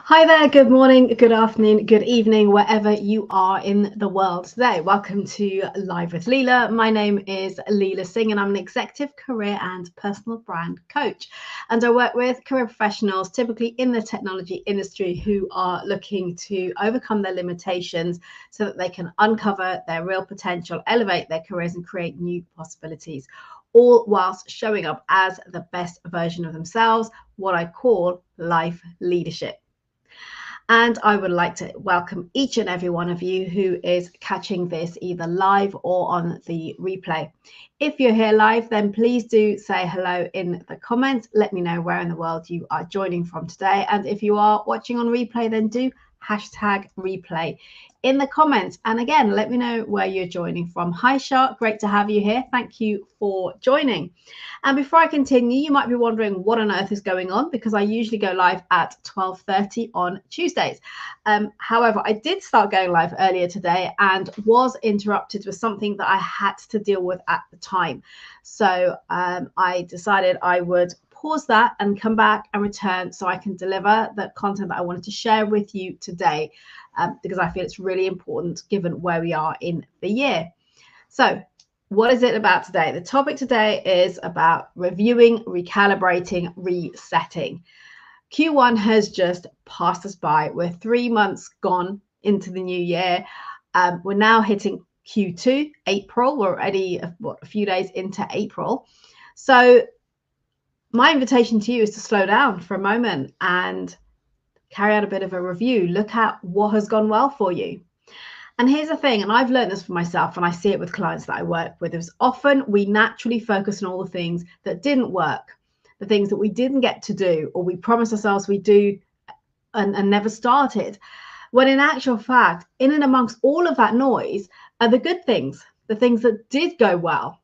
Hi there, good morning, good afternoon, good evening, wherever you are in the world today. Welcome to Live with Leila. My name is Leila Singh and I'm an executive career and personal brand coach. And I work with career professionals, typically in the technology industry, who are looking to overcome their limitations so that they can uncover their real potential, elevate their careers and create new possibilities, all whilst showing up as the best version of themselves, what I call life leadership. And I would like to welcome each and every one of you who is catching this either live or on the replay. If you're here live, then please do say hello in the comments. Let me know where in the world you are joining from today. And if you are watching on replay, then do hashtag replay in the comments. And again, let me know where you're joining from. Hi, Shark. Great to have you here. Thank you for joining. And before I continue, you might be wondering what on earth is going on, because I usually go live at 12:30 on Tuesdays. However, I did start going live earlier today and was interrupted with something that I had to deal with at the time. So I decided I would pause that and come back and return so I can deliver the content that I wanted to share with you today, because I feel it's really important given where we are in the year. So what is it about today? The topic today is about reviewing, recalibrating, resetting. Q1 has just passed us by. We're 3 months gone into the new year. We're now hitting Q2, April. We're already a few days into April. So my invitation to you is to slow down for a moment and carry out a bit of a review. Look at what has gone well for you. And here's the thing, and I've learned this for myself, and I see it with clients that I work with, is often we naturally focus on all the things that didn't work, the things that we didn't get to do, or we promised ourselves we do and never started. When in actual fact, in and amongst all of that noise are the good things, the things that did go well.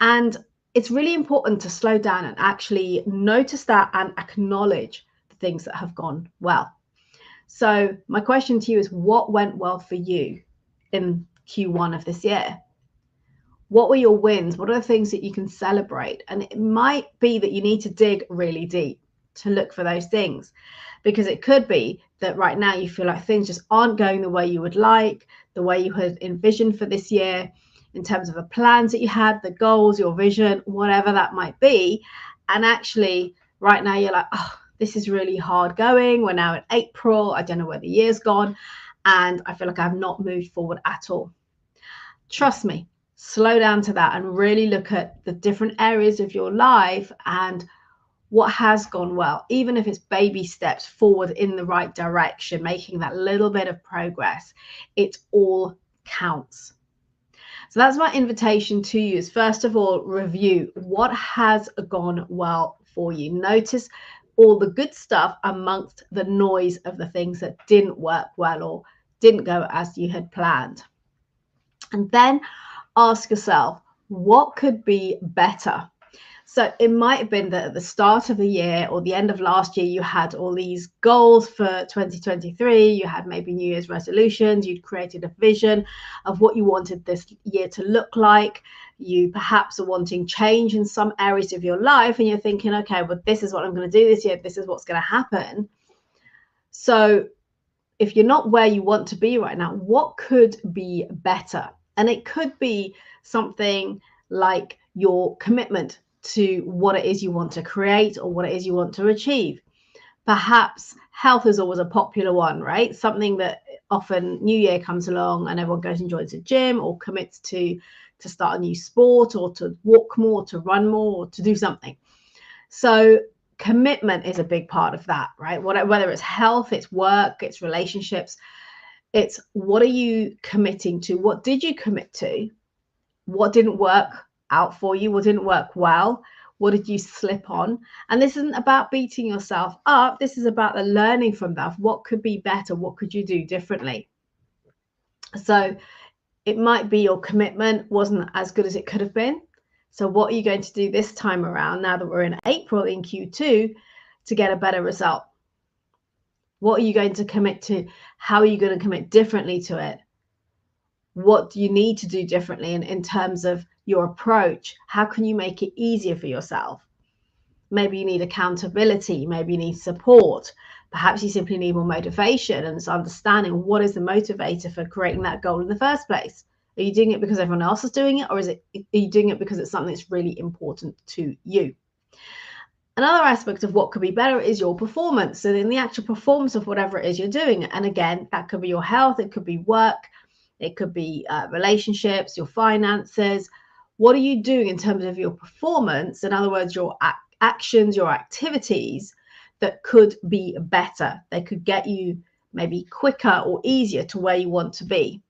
And it's really important to slow down and actually notice that and acknowledge the things that have gone well. So my question to you is, what went well for you in Q1 of this year? What were your wins? What are the things that you can celebrate? And it might be that you need to dig really deep to look for those things, because it could be that right now you feel like things just aren't going the way you would like, the way you had envisioned for this year, in terms of the plans that you had, the goals, your vision, whatever that might be. And actually right now you're like, oh, this is really hard going. We're now in April. I don't know where the year's gone. And I feel like I've not moved forward at all. Trust me, slow down to that and really look at the different areas of your life and what has gone well, even if it's baby steps forward in the right direction, making that little bit of progress. It all counts. So that's my invitation to you, is first of all, review what has gone well for you. Notice all the good stuff amongst the noise of the things that didn't work well or didn't go as you had planned. And then ask yourself, what could be better? So it might have been that at the start of the year or the end of last year, you had all these goals for 2023. You had maybe New Year's resolutions. You'd created a vision of what you wanted this year to look like. You perhaps are wanting change in some areas of your life, and you're thinking, okay, well, this is what I'm going to do this year. This is what's going to happen. So if you're not where you want to be right now, what could be better? And it could be something like your commitment to what it is you want to create or what it is you want to achieve. Perhaps health is always a popular one, right? Something that often New Year comes along and everyone goes and joins a gym or commits to start a new sport or to walk more, to run more, or to do something. So commitment is a big part of that, right? Whether it's health, it's work, it's relationships, it's what are you committing to? What did you commit to? What didn't work out for you? What didn't work well? What did you slip on? And this isn't about beating yourself up. This is about the learning from that. What could be better? What could you do differently? So it might be your commitment wasn't as good as it could have been. So what are you going to do this time around, now that we're in April, in Q2, to get a better result? What are you going to commit to? How are you going to commit differently to it? What do you need to do differently in terms of your approach? How can you make it easier for yourself? Maybe you need accountability. Maybe you need support. Perhaps you simply need more motivation, and it's understanding what is the motivator for creating that goal in the first place. Are you doing it because everyone else is doing it, or are you doing it because it's something that's really important to you? Another aspect of what could be better is your performance. So in the actual performance of whatever it is you're doing, and again, that could be your health, it could be work, it could be relationships, your finances. What are you doing in terms of your performance? In other words, your actions, your activities that could be better. They could get you maybe quicker or easier to where you want to be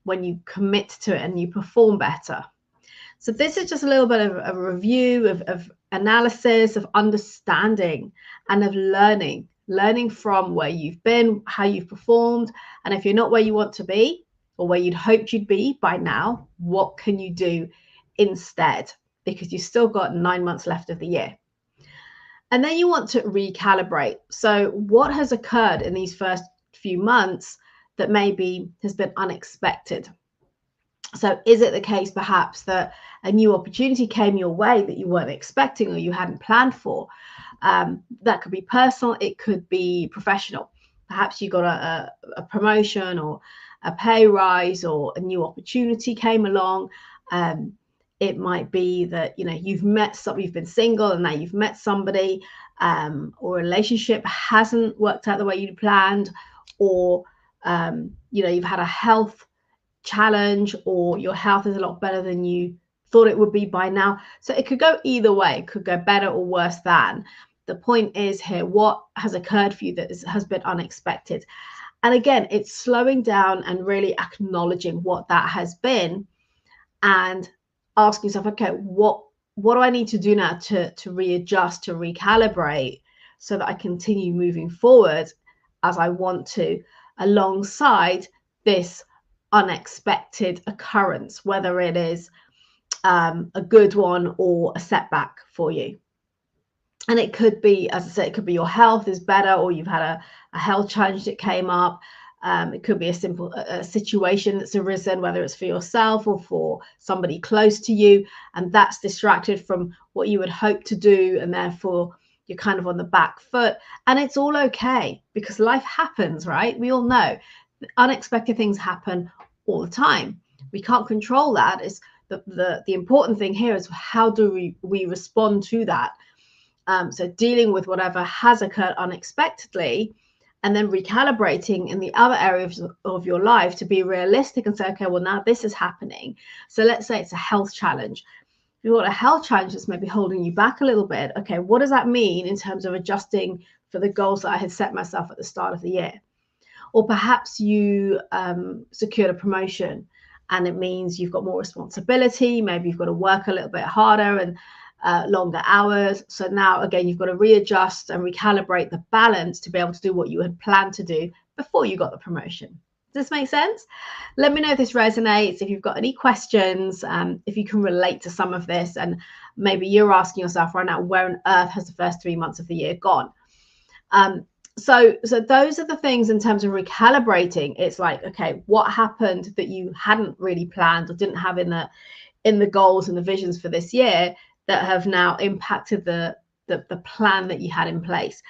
when you commit to it and you perform better. So this is just a little bit of a review of analysis, of understanding, and of learning from where you've been, how you've performed. And if you're not where you want to be or where you'd hoped you'd be by now, what can you do instead? Because you've still got 9 months left of the year. And then you want to recalibrate. So what has occurred in these first few months that maybe has been unexpected? So is it the case perhaps that a new opportunity came your way that you weren't expecting or you hadn't planned for? That could be personal, it could be professional. Perhaps you got a promotion or a pay rise, or a new opportunity came along. It might be that, you know, you've been single and now you've met somebody, or a relationship hasn't worked out the way you planned, or you know, you've had a health challenge, or your health is a lot better than you thought it would be by now. So it could go either way. It could go better or worse than. The point is here, what has occurred for you that has been unexpected? And again, it's slowing down and really acknowledging what that has been, and asking yourself, okay, what do I need to do now to readjust, to recalibrate, so that I continue moving forward as I want to, alongside this unexpected occurrence, whether it is a good one or a setback for you. And it could be, as I said, it could be your health is better, or you've had a health challenge that came up. It could be a simple situation that's arisen, whether it's for yourself or for somebody close to you, and that's distracted from what you would hope to do, and therefore you're kind of on the back foot. And it's all okay, because life happens, right? We all know unexpected things happen all the time. We can't control that. It's the important thing here is how do we respond to that? So dealing with whatever has occurred unexpectedly, and then recalibrating in the other areas of your life to be realistic and say, okay, well, now this is happening. So let's say it's a health challenge. If you've got a health challenge that's maybe holding you back a little bit, okay, what does that mean in terms of adjusting for the goals that I had set myself at the start of the year? Or perhaps you secured a promotion, and it means you've got more responsibility. Maybe you've got to work a little bit harder and longer hours. So now, again, you've got to readjust and recalibrate the balance to be able to do what you had planned to do before you got the promotion. Does this make sense? Let me know if this resonates, if you've got any questions, if you can relate to some of this, and maybe you're asking yourself right now, where on earth has the first 3 months of the year gone? So those are the things in terms of recalibrating. It's like, okay, what happened that you hadn't really planned or didn't have in the goals and the visions for this year that have now impacted the plan that you had in place?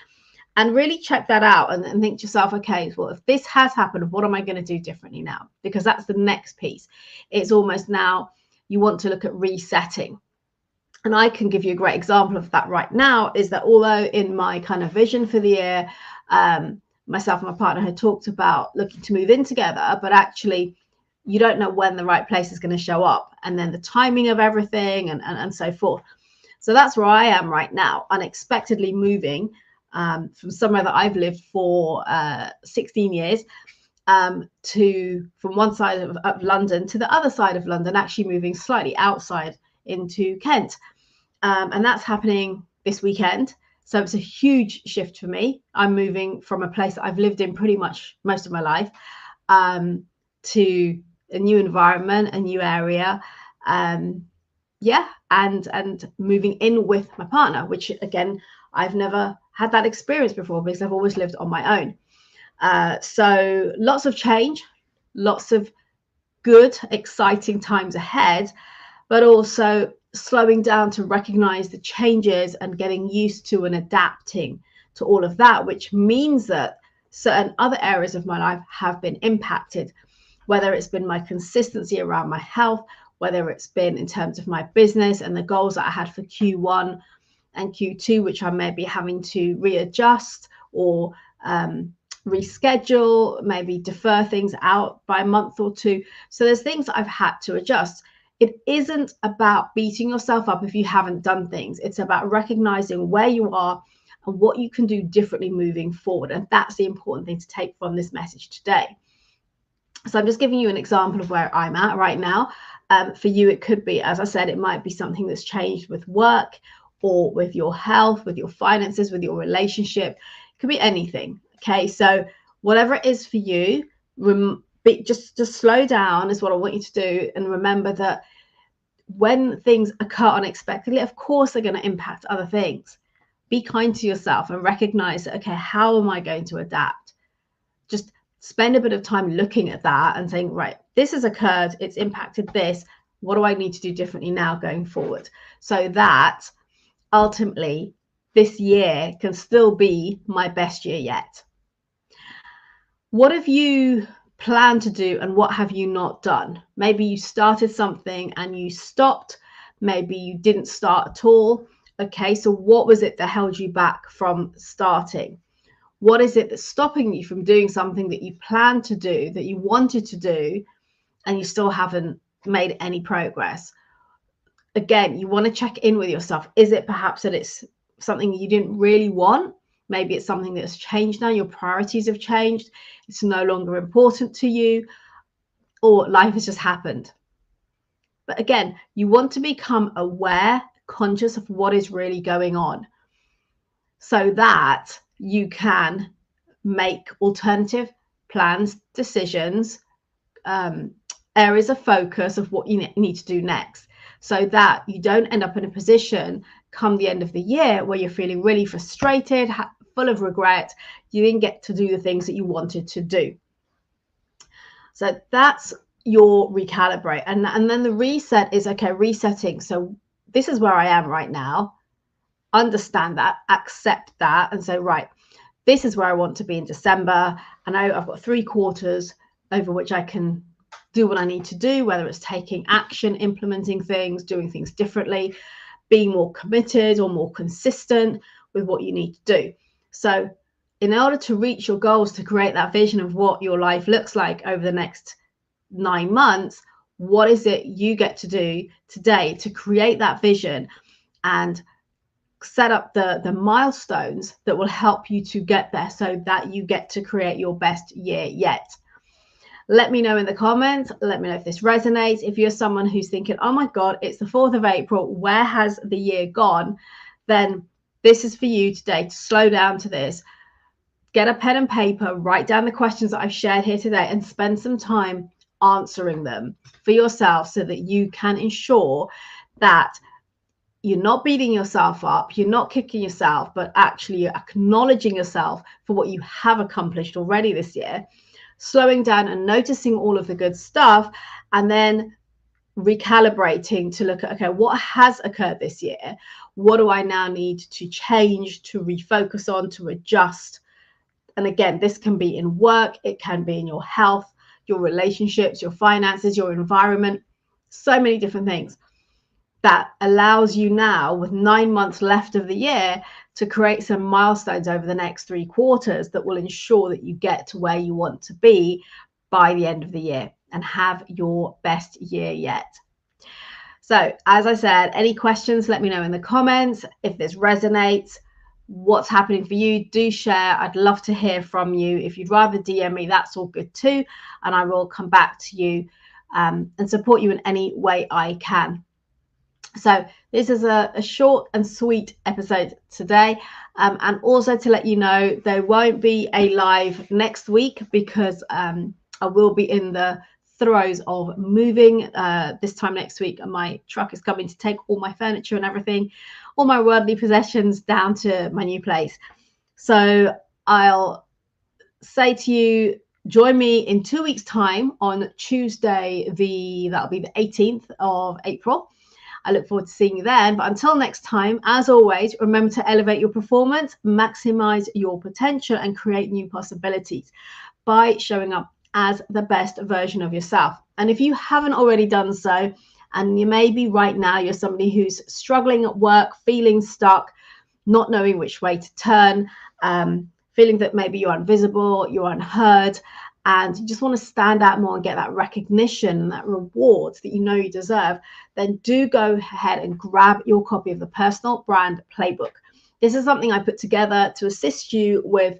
And really check that out and think to yourself, okay, well, if this has happened, what am I going to do differently now? Because that's the next piece. It's almost now you want to look at resetting. And I can give you a great example of that right now, is that although in my kind of vision for the year, myself and my partner had talked about looking to move in together, but actually you don't know when the right place is going to show up, and then the timing of everything and so forth. So that's where I am right now, unexpectedly moving from somewhere that I've lived for 16 years from one side of London to the other side of London, actually moving slightly outside into Kent. And that's happening this weekend. So it's a huge shift for me. I'm moving from a place that I've lived in pretty much most of my life to a new environment, a new area. Yeah, and moving in with my partner, which again, I've never had that experience before because I've always lived on my own. So lots of change, lots of good, exciting times ahead, but also slowing down to recognize the changes and getting used to and adapting to all of that, which means that certain other areas of my life have been impacted, whether it's been my consistency around my health, whether it's been in terms of my business and the goals that I had for Q1 and Q2, which I may be having to readjust or reschedule, maybe defer things out by a month or two. So there's things that I've had to adjust. It isn't about beating yourself up if you haven't done things. It's about recognizing where you are and what you can do differently moving forward. And that's the important thing to take from this message today. So I'm just giving you an example of where I'm at right now. For you, it could be, as I said, it might be something that's changed with work or with your health, with your finances, with your relationship. It could be anything. Okay, so whatever it is for you, just slow down is what I want you to do, and remember that when things occur unexpectedly, of course they're going to impact other things. Be kind to yourself and recognize that, okay, how am I going to adapt? Just spend a bit of time looking at that and saying, right, this has occurred, it's impacted this. What do I need to do differently now going forward? So that ultimately this year can still be my best year yet. What have you planned to do and what have you not done? Maybe you started something and you stopped. Maybe you didn't start at all. Okay, so what was it that held you back from starting? What is it that's stopping you from doing something that you planned to do, that you wanted to do, and you still haven't made any progress? Again, you want to check in with yourself. Is it perhaps that it's something you didn't really want? Maybe it's something that's changed now. Your priorities have changed. It's no longer important to you, or life has just happened. But again, you want to become aware, conscious of what is really going on so that you can make alternative plans, decisions, areas of focus of what you need to do next, so that you don't end up in a position come the end of the year where you're feeling really frustrated, full of regret. You didn't get to do the things that you wanted to do. So that's your recalibrate. And then the reset is, okay, resetting. So this is where I am right now. Understand that, accept that, and say, right, this is where I want to be in December. I know I've got 3 quarters over which I can do what I need to do, whether it's taking action, implementing things, doing things differently, being more committed or more consistent with what you need to do. So in order to reach your goals, to create that vision of what your life looks like over the next 9 months, what is it you get to do today to create that vision and set up the milestones that will help you to get there, so that you get to create your best year yet? Let me know in the comments. Let me know if this resonates. If you're someone who's thinking, oh my God, it's the 4th of April, where has the year gone? Then this is for you today, to slow down to this. Get a pen and paper, write down the questions that I've shared here today, and spend some time answering them for yourself, so that you can ensure that you're not beating yourself up, you're not kicking yourself, but actually you're acknowledging yourself for what you have accomplished already this year, slowing down and noticing all of the good stuff, and then recalibrating to look at, okay, what has occurred this year? What do I now need to change, to refocus on, to adjust? And again, this can be in work, it can be in your health, your relationships, your finances, your environment, so many different things. That allows you now, with 9 months left of the year, to create some milestones over the next 3 quarters that will ensure that you get to where you want to be by the end of the year and have your best year yet. So as I said, any questions, let me know in the comments. If this resonates, what's happening for you, do share. I'd love to hear from you. If you'd rather DM me, that's all good too, and I will come back to you and support you in any way I can. So this is a short and sweet episode today, and also to let you know, there won't be a live next week because I will be in the throes of moving this time next week. My truck is coming to take all my furniture and everything, all my worldly possessions, down to my new place. So I'll say to you, join me in 2 weeks time on Tuesday, that'll be the 18th of April. I look forward to seeing you then. But until next time, as always, remember to elevate your performance, maximize your potential, and create new possibilities by showing up as the best version of yourself. And if you haven't already done so, and you maybe right now you're somebody who's struggling at work, feeling stuck, not knowing which way to turn, feeling that maybe you're invisible, you're unheard, and you just want to stand out more and get that recognition, that reward that you know you deserve, then do go ahead and grab your copy of the Personal Brand Playbook. This is something I put together to assist you with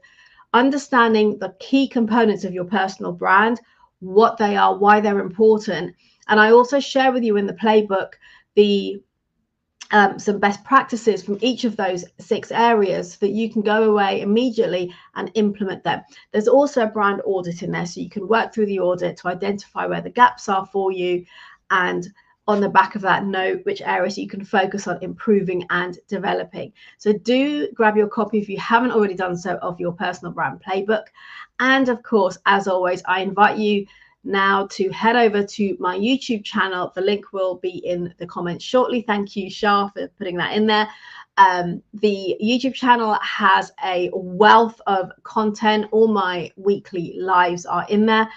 understanding the key components of your personal brand, what they are, why they're important. And I also share with you in the playbook the some best practices from each of those 6 areas so that you can go away immediately and implement them. There's also a brand audit in there, so you can work through the audit to identify where the gaps are for you, and on the back of that, know which areas you can focus on improving and developing. So do grab your copy if you haven't already done so of your Personal Brand Playbook. And of course, as always, I invite you now to head over to my YouTube channel. The link will be in the comments shortly. Thank you, Shah, for putting that in there. The YouTube channel has a wealth of content. All my weekly lives are in there.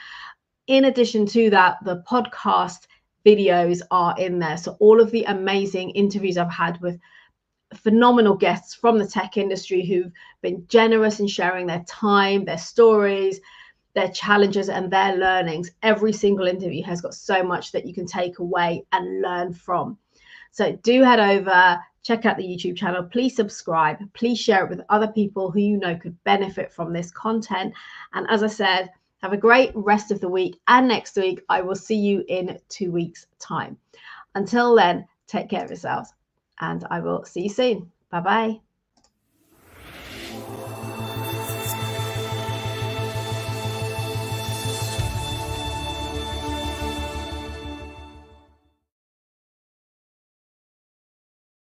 In addition to that, the podcast videos are in there. So all of the amazing interviews I've had with phenomenal guests from the tech industry who've been generous in sharing their time, their stories, their challenges, and their learnings. Every single interview has got so much that you can take away and learn from. So do head over, check out the YouTube channel. Please subscribe. Please share it with other people who you know could benefit from this content. And as I said, have a great rest of the week. And next week, I will see you in 2 weeks' time. Until then, take care of yourselves, and I will see you soon. Bye-bye.